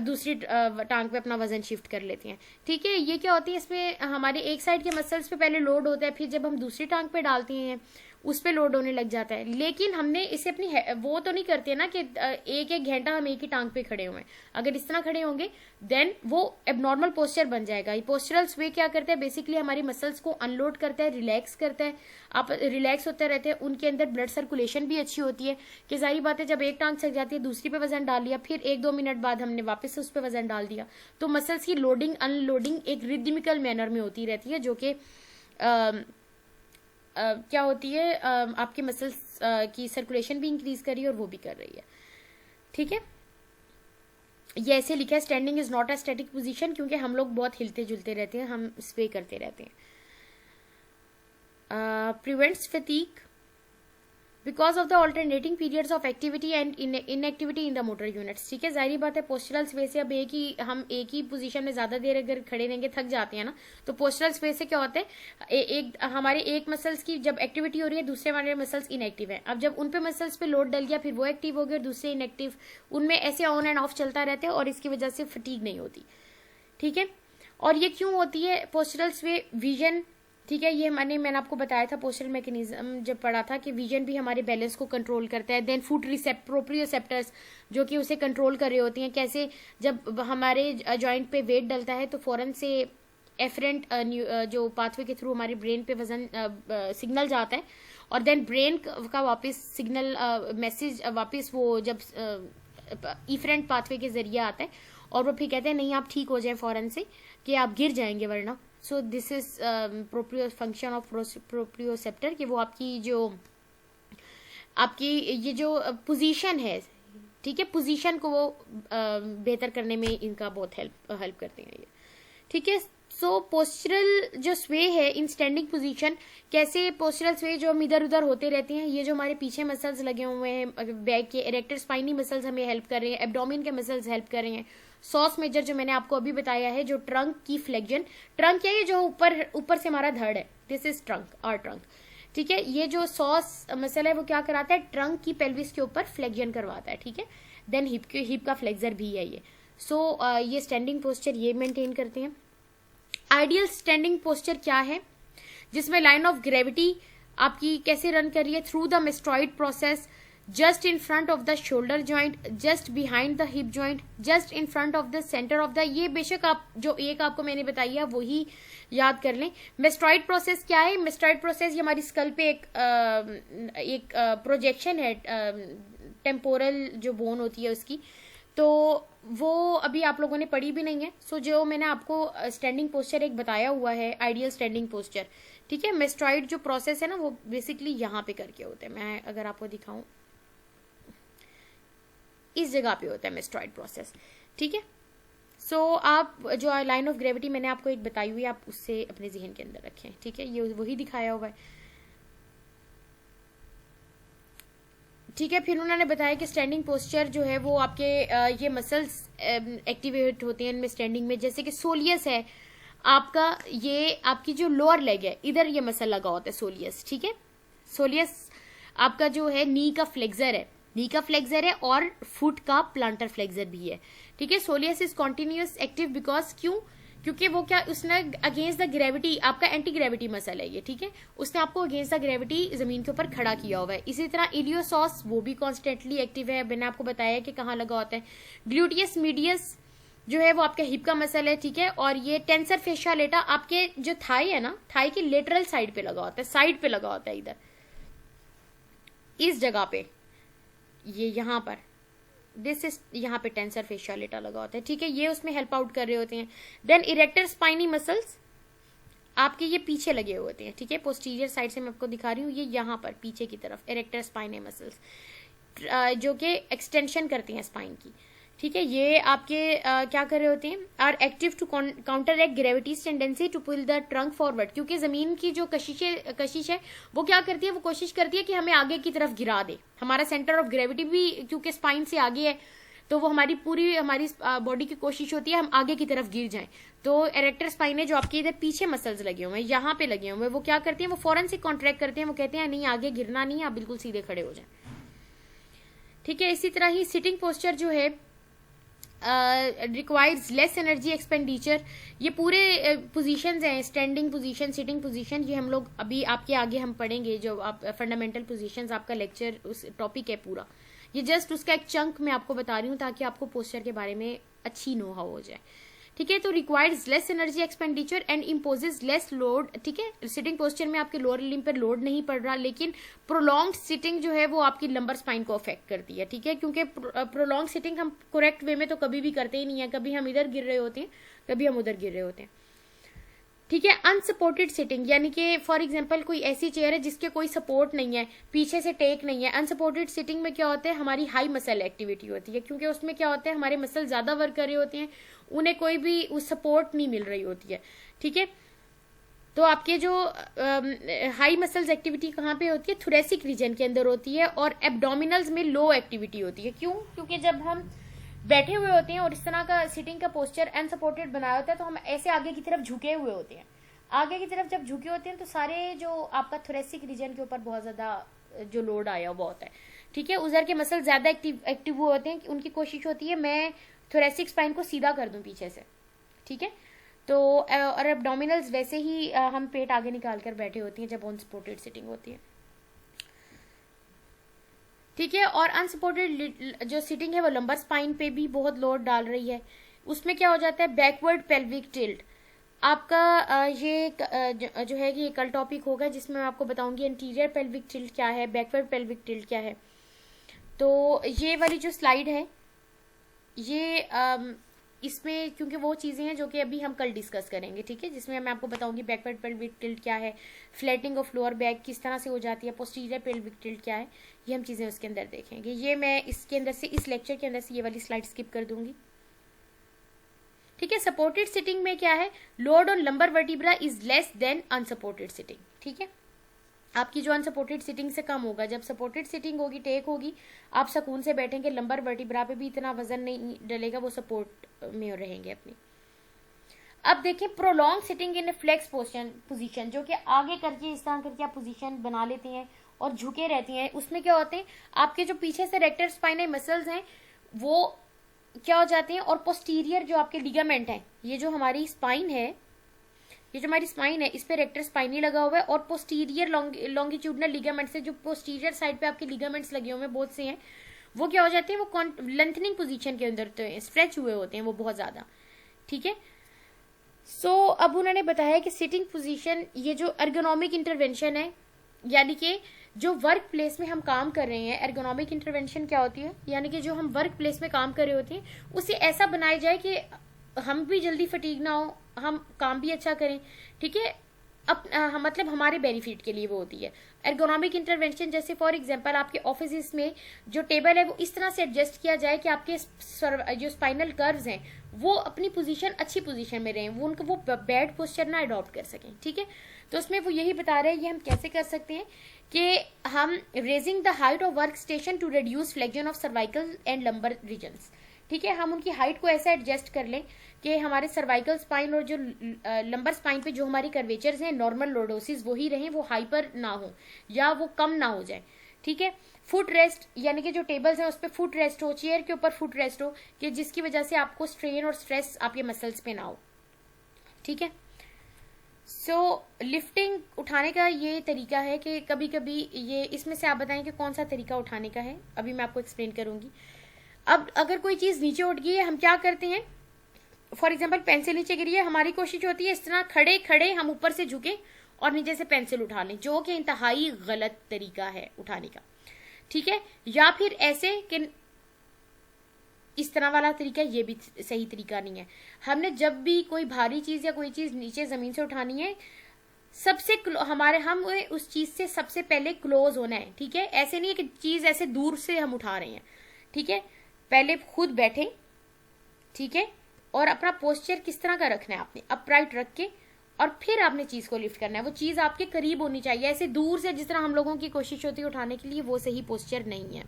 दूसरी टांग पे अपना वजन शिफ्ट कर लेते हैं, ठीक है। ये क्या होती है, इसमें हमारे एक साइड के मसल्स पे पहले लोड होता है, फिर जब हम दूसरी टांग पे डालते हैं उस पे लोड होने लग जाता है। लेकिन हमने इसे अपनी वो तो नहीं करते ना कि एक एक घंटा हम एक ही टांग पे खड़े हुए हैं। अगर इस तरह खड़े होंगे देन वो एबनॉर्मल पोस्चर बन जाएगा। ये पोस्चरल स्वे क्या करता है, बेसिकली हमारी मसल्स को अनलोड करता है, रिलैक्स करता है। आप रिलैक्स होते रहते हैं, उनके अंदर ब्लड सर्कुलेशन भी अच्छी होती है। कि जाहिर बात है जब एक टांग थक जाती है दूसरी पे वजन डाल लिया, फिर 1-2 मिनट बाद हमने वापस उस पर वजन डाल दिया, तो मसल्स की लोडिंग अनलोडिंग एक रिदमिकल मैनर में होती रहती है, जो कि क्या होती है, आपके मसल्स की सर्कुलेशन भी इंक्रीज कर रही है और वो भी कर रही है, ठीक है। ये ऐसे लिखा है, standing is not a static position, क्योंकि हम लोग बहुत हिलते जुलते रहते हैं, हम स्वे करते रहते हैं। Prevents fatigue because of the alternating periods of activity and inactivity in the motor units, ठीक है। जाहिर बात है पोस्चरल स्वे से अब हम एक ही पोजीशन में ज्यादा देर अगर खड़े रहेंगे थक जाते हैं ना, तो पोस्चरल स्वे से क्या होता है, हमारे एक मसल्स की जब एक्टिविटी हो रही है दूसरे वाले मसल्स इनएक्टिव है। अब जब उन पे मसल्स पे लोड डल गया फिर वो एक्टिव हो गए और दूसरे इनएक्टिव, उनमें ऐसे ऑन एंड ऑफ चलता रहता है और इसकी वजह से फटीग नहीं होती, ठीक है। और ये क्यों होती है पोस्चरल स्वे, विजन, ठीक है, ये मैंने आपको बताया था पोस्चरल मैकेनिज्म जब पढ़ा था कि विजन भी हमारे बैलेंस को कंट्रोल करता है। देन फुट प्रोप्रियोसेप्टर्स जो कि उसे कंट्रोल कर रहे होती हैं, कैसे जब हमारे जॉइंट पे वेट डलता है तो फौरन से एफरेंट जो पाथवे के थ्रू हमारे ब्रेन पे वजन सिग्नल जाता है और देन ब्रेन का वापस सिग्नल मैसेज वापस वो जब इफरेंट पाथवे के जरिए आता है और वो फिर कहते हैं नहीं आप ठीक हो जाए फौरन से कि आप गिर जाएंगे वरना। So this is proprio function of proprioceptor, कि वो आपकी ये जो पोजीशन है, ठीक है, पोजीशन को वो बेहतर करने में इनका बहुत हेल्प करते हैं ये, ठीक है। सो पोस्चरल जो स्वे है इन स्टैंडिंग पोजीशन, कैसे पोस्चरल स्वे जो हम इधर उधर होते रहते हैं, ये जो हमारे पीछे मसल्स लगे हुए हैं बैक के, इरेक्टर स्पाइनी मसल्स हमें हेल्प कर रहे हैं, एब्डोमेन के मसल्स हेल्प कर रहे हैं। सॉस मेजर जो मैंने आपको अभी बताया है, जो ट्रंक की फ्लेक्जन, ट्रंक क्या है जो ऊपर से हमारा धड़ है, दिस इज ट्रंक और ट्रंक, ठीक है। ये जो सॉस मसल है वो क्या कराता है, ट्रंक की पेल्विस के ऊपर फ्लेक्जन करवाता है, ठीक है। देन हिप का फ्लेक्सर भी है ये। सो ये स्टैंडिंग पोस्चर ये मेंटेन करते हैं। आइडियल स्टैंडिंग पोस्चर क्या है, जिसमें लाइन ऑफ ग्रेविटी आपकी कैसे रन कर रही है, through the mastoid process, just in front of the shoulder joint, just behind the hip joint, just in front of the centre of the, ये बेशक आप जो एक आपको मैंने बताई है वही याद कर लें। मेस्ट्रॉइड प्रोसेस क्या है, मेस्ट्रॉइड प्रोसेस ये हमारी स्कल पे एक प्रोजेक्शन है, टेम्पोरल जो बोन होती है उसकी, तो वो अभी आप लोगों ने पढ़ी भी नहीं है। सो जो मैंने आपको स्टैंडिंग पोस्चर एक बताया हुआ है, आइडियल स्टैंडिंग पोस्चर, ठीक है। मेस्ट्रॉइड जो प्रोसेस है ना वो बेसिकली यहाँ पे करके होते हैं, मैं अगर आपको दिखाऊं इस जगह पे होता है मेस्ट्रॉइड प्रोसेस, ठीक है। सो आप जो लाइन ऑफ ग्रेविटी मैंने आपको एक बताई हुई है आप उससे अपने जहन के अंदर रखें, ठीक है, ये वही दिखाया हुआ है, ठीक है। फिर उन्होंने बताया कि स्टैंडिंग पोस्चर जो है वो आपके ये मसल्स एक्टिवेट होते हैं इनमें स्टैंडिंग में, जैसे कि सोलियस है आपका, ये आपकी जो लोअर लेग है इधर ये मसल लगा होता है सोलियस, ठीक है। सोलियस आपका जो है नी का फ्लेक्सर है, नी का फ्लेक्सर है और फुट का प्लांटर फ्लेक्सर भी है, ठीक है। Soleus is continuous active because क्यों, क्योंकि वो क्या उसने अगेंस्ट द ग्रेविटी, आपका एंटी ग्रेविटी मसल है ये, ठीक है, उसने आपको अगेंस्ट द ग्रेविटी जमीन के ऊपर खड़ा किया हुआ है। इसी तरह इलियोसॉस वो भी कॉन्स्टेंटली एक्टिव है, मैंने आपको बताया कि कहाँ लगा होता है। ग्लूटियस मीडियस जो है वो आपका हिप का मसल है, ठीक है। और ये टेंसर फेशिया लेटा आपके जो थाई है ना, थाई की लेटरल साइड पे लगा होता है, साइड पे लगा होता है, इधर इस जगह पे, ये यहाँ पर दिस इज, यहाँ पे टेंसर फेशिया लेटा लगा होता है, ठीक है। ये उसमें हेल्प आउट कर रहे होते हैं। देन इरेक्टर स्पाइनी मसल्स आपके ये पीछे लगे हुए होते हैं, ठीक है। पोस्टीरियर साइड से मैं आपको दिखा रही हूँ, ये यहाँ पर पीछे की तरफ इरेक्टर स्पाइनी मसल्स जो कि एक्सटेंशन करती हैं स्पाइन की, ठीक है। ये आपके क्या कर रहे होते हैं, are active to counteract gravity's tendency to pull the trunk forward, क्योंकि जमीन की जो कशिश है वो क्या करती है, वो कोशिश करती है कि हमें आगे की तरफ गिरा दे। हमारा सेंटर ऑफ ग्रेविटी भी क्योंकि स्पाइन से आगे है, तो वो हमारी बॉडी की कोशिश होती है हम आगे की तरफ गिर जाएं। तो इरेक्टर स्पाइन है जो आपके इधर पीछे मसल्स लगे हुए हैं, यहाँ पे लगे हुए हैं, वो क्या करती हैं, वो फौरन से कॉन्ट्रैक्ट करते हैं, वो कहते हैं नहीं आगे गिरना नहीं है, आप बिल्कुल सीधे खड़े हो जाएं, ठीक है। इसी तरह ही सिटिंग पोस्चर जो है रिक्वायर्स लेस एनर्जी एक्सपेंडिचर। ये पूरे पोजीशंस हैं, स्टैंडिंग पोजीशन, सिटिंग पोजीशन, ये हम लोग अभी आपके आगे हम पढ़ेंगे, जो आप फंडामेंटल पोजीशंस आपका लेक्चर उस टॉपिक है पूरा। ये जस्ट उसका एक चंक मैं आपको बता रही हूँ ताकि आपको पोस्चर के बारे में अच्छी नो हाउ हो जाए, ठीक है। तो requires less energy expenditure and imposes less load, ठीक है। सिटिंग पोस्चर में आपके लोअर लिम्ब पर लोड नहीं पड़ रहा, लेकिन प्रोलॉन्ग सिटिंग जो है वो आपकी लंबर स्पाइन को अफेक्ट करती है, ठीक है। क्योंकि प्रोलॉन्ग सिटिंग हम करेक्ट वे में तो कभी भी करते ही नहीं है, कभी हम इधर गिर रहे होते हैं, कभी हम उधर गिर रहे होते हैं, ठीक है। अनसपोर्टेड सिटिंग, यानी कि फॉर एग्जांपल कोई ऐसी चेयर है जिसके कोई सपोर्ट नहीं है, पीछे से टेक नहीं है। अनसपोर्टेड सिटिंग में क्या होता है, हमारी हाई मसल एक्टिविटी होती है, क्योंकि उसमें क्या होता है, हमारे मसल ज्यादा वर्क कर रहे होते हैं, उन्हें कोई भी उस सपोर्ट नहीं मिल रही होती है, ठीक है। तो आपके जो हाई मसल्स एक्टिविटी कहाँ पे होती है, थोरेसिक रीजन के अंदर होती है, और एब्डोमिनल्स में लो एक्टिविटी होती है। क्यों? क्योंकि जब हम बैठे हुए होते हैं और इस तरह का सिटिंग का पोस्चर अनसपोर्टेड बनाया होता है, तो हम ऐसे आगे की तरफ झुके हुए होते हैं। आगे की तरफ जब झुके होते हैं तो सारे जो आपका थोरेसिक रीजन के ऊपर बहुत ज्यादा जो लोड आया हुआ होता है, ठीक है। उधर के मसल ज्यादा एक्टिव हुए होते हैं, उनकी कोशिश होती है मैं थोरेसिक स्पाइन को सीधा कर दूं पीछे से, ठीक है। तो और एब्डोमिनल्स वैसे ही हम पेट आगे निकाल कर बैठे होती हैं जब अनसपोर्टेड सिटिंग होती है, ठीक है। और अनसपोर्टेड जो सिटिंग है वो लंबर स्पाइन पे भी बहुत लोड डाल रही है। उसमें क्या हो जाता है, बैकवर्ड पेल्विक टिल्ट। आपका ये जो है कि ये कल टॉपिक होगा जिसमें मैं आपको बताऊंगी एंटीरियर पेल्विक टिल्ट क्या है, बैकवर्ड पेल्विक टिल्ट क्या है। तो ये वाली जो स्लाइड है ये इसमें क्योंकि वो चीज़ें हैं जो कि अभी हम कल डिस्कस करेंगे, ठीक है, जिसमें मैं आपको बताऊंगी बैकवर्ड पेल्विक टिल्ट क्या है, फ्लैटिंग ऑफ लोअर बैक किस तरह से हो जाती है, पोस्टीरियर पेल्विक टिल्ट क्या है, ये हम चीज़ें उसके अंदर देखेंगे। ये मैं इसके अंदर से, इस लेक्चर के अंदर से ये वाली स्लाइड स्किप कर दूंगी, ठीक है। सपोर्टेड सिटिंग में क्या है, load on lumbar vertebra is less than unsupported sitting, ठीक है। आपकी जो अनसपोर्टेड सिटिंग से कम होगा, जब सपोर्टेड सिटिंग होगी, टेक होगी, आप सुकून से बैठेंगे, लंबर वर्टिब्रा पे भी इतना वजन नहीं डलेगा, वो सपोर्ट में रहेंगे अपनी। अब देखिए prolong sitting in flex position, जो कि आगे करके इस तरह करके आप पोजीशन बना लेते हैं और झुके रहते हैं, उसमें क्या होते हैं, आपके जो पीछे से रेक्टर स्पाइनल मसल्स हैं वो क्या हो जाते हैं, और पोस्टीरियर जो आपके लिगामेंट है, ये जो हमारी स्पाइन है, ये जो हमारी स्पाइन है इस पे रेक्टर स्पाइनी लगा हुआ है, और पोस्टीरियर लॉन्गिट्यूडनल लिगामेंट से जो पोस्टीरियर साइड पे आपके लिगामेंट्स लगे हुए हैं बहुत से हैं, वो क्या हो जाते हैं, वो लेंथनिंग पोजीशन के अंदर स्ट्रेच हुए होते हैं वो बहुत ज्यादा, ठीक है। सो अब उन्होंने बताया कि सिटिंग पोजीशन ये जो एर्गोनॉमिक इंटरवेंशन है, यानी कि जो वर्क प्लेस में हम काम कर रहे हैं, एर्गोनॉमिक इंटरवेंशन क्या होती है, यानी कि जो हम वर्क प्लेस में काम कर रहे होते हैं उसे ऐसा बनाया जाए कि हम भी जल्दी फटीग ना हो, हम काम भी अच्छा करें, ठीक है। मतलब हमारे बेनिफिट के लिए वो होती है एर्गोनॉमिक इंटरवेंशन। जैसे फॉर एग्जांपल आपके ऑफिस में जो टेबल है वो इस तरह से एडजस्ट किया जाए कि आपके जो स्पाइनल कर्व्स हैं वो अपनी पोजीशन अच्छी पोजीशन में रहें, वो उनको वो बैड पोस्चर ना अडॉप्ट कर सकें, ठीक है। तो उसमें वो यही बता रहे हैं ये हम कैसे कर सकते हैं कि हम raising the height of work station to reduce flexion of cervical and lumbar regions, ठीक है। हम उनकी हाइट को ऐसा एडजस्ट कर लें कि हमारे सर्वाइकल स्पाइन और जो लंबर स्पाइन पे जो हमारी कर्वेचर्स हैं, नॉर्मल लोडोसिस वही रहें, वो हाइपर ना हो या वो कम ना हो जाए, ठीक है। फुट रेस्ट, यानी कि जो टेबल्स हैं उस पर फुट रेस्ट हो, चेयर के ऊपर फुट रेस्ट हो, कि जिसकी वजह से आपको स्ट्रेन और स्ट्रेस आपके मसल्स पे ना हो, ठीक है। सो लिफ्टिंग उठाने का ये तरीका है कि कभी कभी ये, इसमें से आप बताएं कि कौन सा तरीका उठाने का है, अभी मैं आपको एक्सप्लेन करूंगी। अब अगर कोई चीज नीचे उठ गई है, हम क्या करते हैं, फॉर एग्जाम्पल पेंसिल नीचे गिरी है, हमारी कोशिश होती है इस तरह खड़े खड़े हम ऊपर से झुके और नीचे से पेंसिल उठा लें, जो कि इंतहाई गलत तरीका है उठाने का, ठीक है। या फिर ऐसे कि इस तरह वाला तरीका, ये भी सही तरीका नहीं है। हमने जब भी कोई भारी चीज या कोई चीज नीचे जमीन से उठानी है, सबसे हम उस चीज से सबसे पहले क्लोज होना है, ठीक है। ऐसे नहीं है कि चीज ऐसे दूर से हम उठा रहे हैं, ठीक है। पहले खुद बैठे, ठीक है, और अपना पोस्चर किस तरह का रखना है आपने, अपराइट रख के, और फिर आपने चीज को लिफ्ट करना है। वो चीज आपके करीब होनी चाहिए, ऐसे दूर से जिस तरह हम लोगों की कोशिश होती है उठाने के लिए, वो सही पोस्चर नहीं है।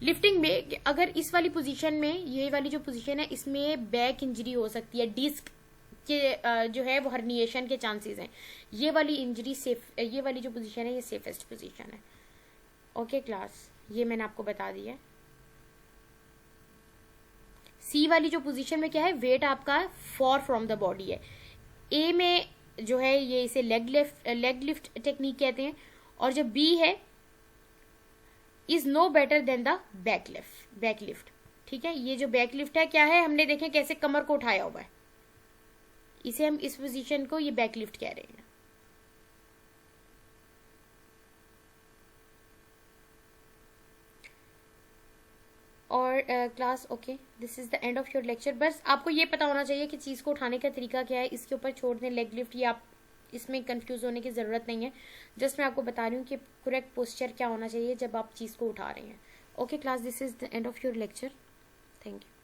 लिफ्टिंग में अगर इस वाली पोजीशन में, ये वाली जो पोजीशन है, इसमें बैक इंजरी हो सकती है, डिस्क के जो है वो हर्निएशन के चांसेस हैं। ये वाली इंजरी सेफ, ये वाली जो पोजीशन है ये सेफेस्ट पोजीशन है। ओके क्लास, ये मैंने आपको बता दिया है। सी वाली जो पोजीशन में क्या है, वेट आपका फॉर फ्रॉम द बॉडी है। ए में जो है ये इसे लेग लिफ्ट टेक्निक कहते हैं, और जो बी है is no better than the back lift, ठीक है। ये जो बैक लिफ्ट है क्या है, हमने देखें कैसे कमर को उठाया हुआ है, इसे हम इस पोजीशन को ये बैक लिफ्ट कह रहे हैं। और class okay, this is the end of your lecture. बस आपको ये पता होना चाहिए कि चीज़ को उठाने का तरीका क्या है, इसके ऊपर छोड़ दें लेग लिफ्ट, ये आप इसमें कंफ्यूज होने की ज़रूरत नहीं है। जस्ट मैं आपको बता रही हूँ कि करेक्ट पोस्चर क्या होना चाहिए जब आप चीज़ को उठा रहे हैं। Okay class, this is the end of your lecture. Thank you.